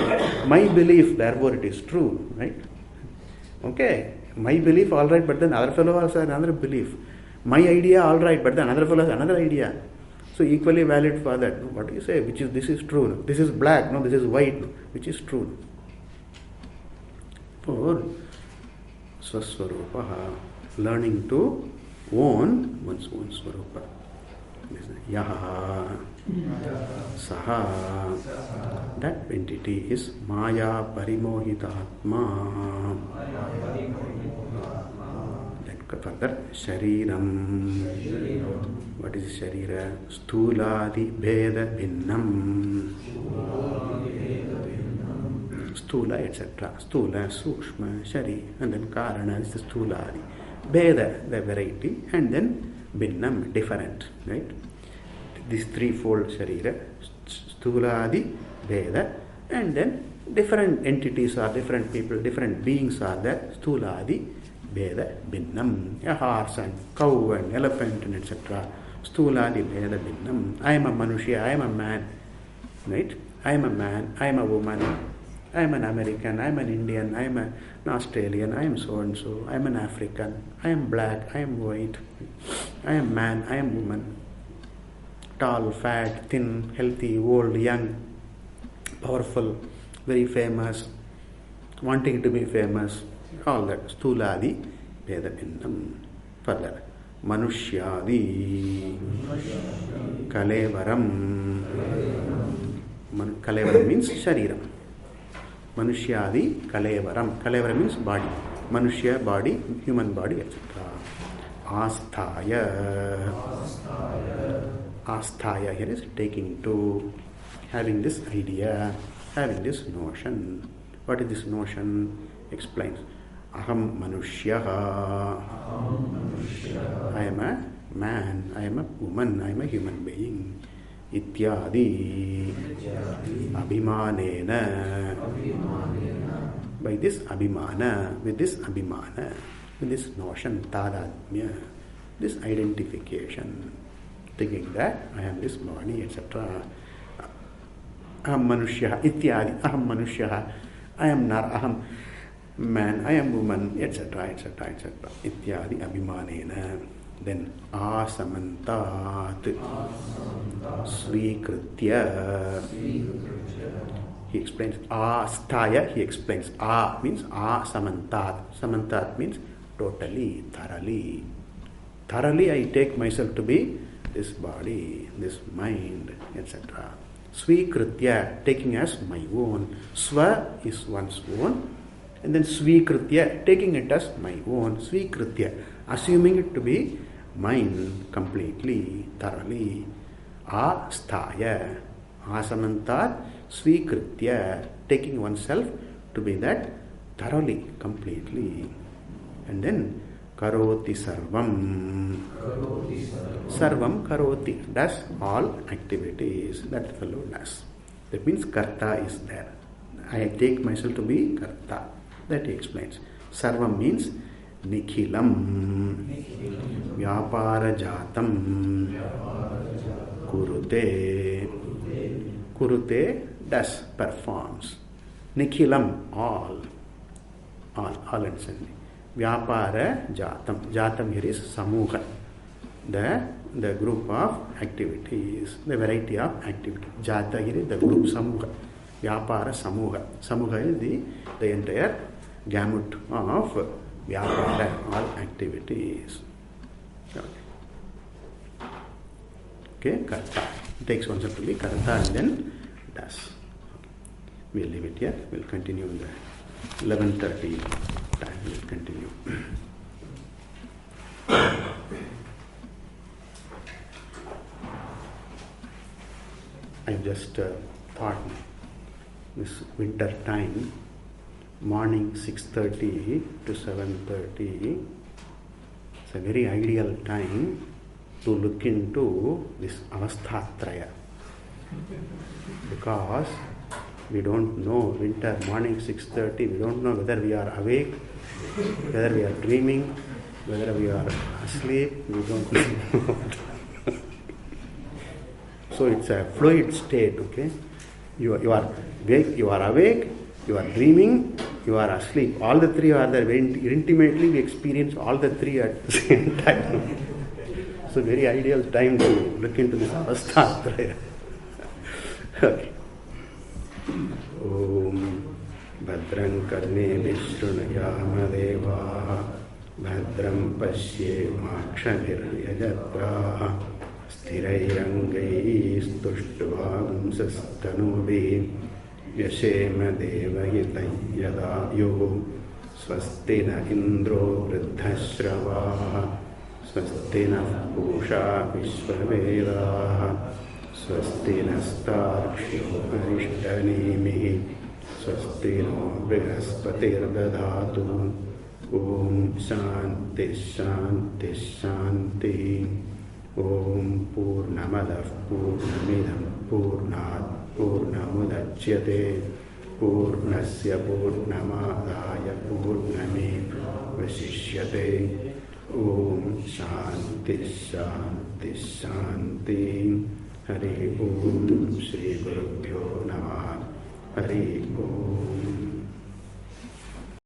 My belief, therefore it is true, right? Okay, my belief, all right, but then other fellow has another belief. My idea, all right, but then another fellow has another idea. So equally valid for that. What do you say? This is true. This is black. No, this is white. Which is true? For Swaswarupa, learning to own one's own Swarupa. Yaha, Saha, that entity is Maya Parimohitatma. Then further, Shariram. What is Sharira? Stuladi Bheda Bhinnam. Stula, etc. Stula, Sukshma, Shari, and then Karana is the Stuladi. Bheda, the variety, and then Bhinnam, different, right? This threefold Sharira, Stuladi, Bheda, and then different entities are different people, different beings are there. Stuladi, Bheda, Bhinnam, a horse and cow and elephant and etc. Stuladi, Bheda, Bhinnam. I am a Manushya, I am a man, right? I am a man, I am a woman, I am an American, I am an Indian, I am an Australian, I am so and so, I am an African, I am black, I am white, I am man, I am woman, tall, fat, thin, healthy, old, young, powerful, very famous, wanting to be famous, all that. Stuladi, Veda Bhinnam. Further, Manushyadi, Kalevaram. Kalevaram means Shariram. Manushyadi, Kalevaram. Kalevaram means body. Manushya, body, human body, etc. Asthaya. Asthaya here is taking to, having this idea, having this notion. What is this notion? Explains. Aham Manushyaha. I am a man, I am a woman, I am a human being. Ityadi. Abhimanena. By this Abhimana, with this Abhimana, with this notion, Tadadmya, this identification, thinking that I am this body, etc. Aham Manushyaha, Ityadi, Aham Manushyaha, I am Nar, Aham man, I am woman, etc., etc., etc. Ityadi Abhimanena. Then Asamantat, Swikritya. He explains Astaya, he explains A means Asamantat. Samantat means totally, thoroughly. Thoroughly I take myself to be this body, this mind, etc. Svikritya, taking as my own. Swa is one's own. And then Svikritya, taking it as my own. Svikritya, assuming it to be mine completely, thoroughly. Asthaya, asamantat, Svikritya, taking oneself to be that thoroughly, completely. And then Karoti sarvam. Sarvam karoti, does all activities. That fellow does. That means karta is there. I take myself to be karta. That he explains. Sarvam means nikhilam. Vyapara jatam. Kurute. Kurute does, performs. Nikhilam, all and sundry. Vyapara jatam. Jatam here is samuha. The group of activities, the variety of activity. Jata here is the group samuha. Vyapara samuha. Samuha is the entire gamut of vyapara, all activities. Okay, karta. It takes oneself to be karta and then does. We'll leave it here. We'll continue in the 11:30 time. We'll continue. I just thought this winter time, morning 6:30 to 7:30, it's a very ideal time to look into this avasthatraya, because we don't know, winter morning 6:30, we don't know whether we are awake, whether we are dreaming, whether we are asleep, we don't know. So it's a fluid state, okay? You are awake, you are dreaming, you are asleep. All the three are there. Very intimately we experience all the three at the same time. So very ideal time to look into this avasthatraya. Okay. Om Bhadram Karne Vishnuyama Deva Bhadram Pasye Makshaviryajatraha Sthirairangai Stuštvam Sastanuvi Yashema Devahitayadayo Swastina Indro Vriddhashravaha Swastina Pusha Vishvavedaha Swastina Starksho Arishthanimihi Swastino Brihaspatirdadhatu Om Shanti Shanti Shanti Om Purnamadav Purnamidam Purnat Purnamudachyate Purnasya Purnamadaya Purnamim Vasishyate Om Shanti Shanti Shanti Hari Om Shri Gurubhyo Namah Hari Om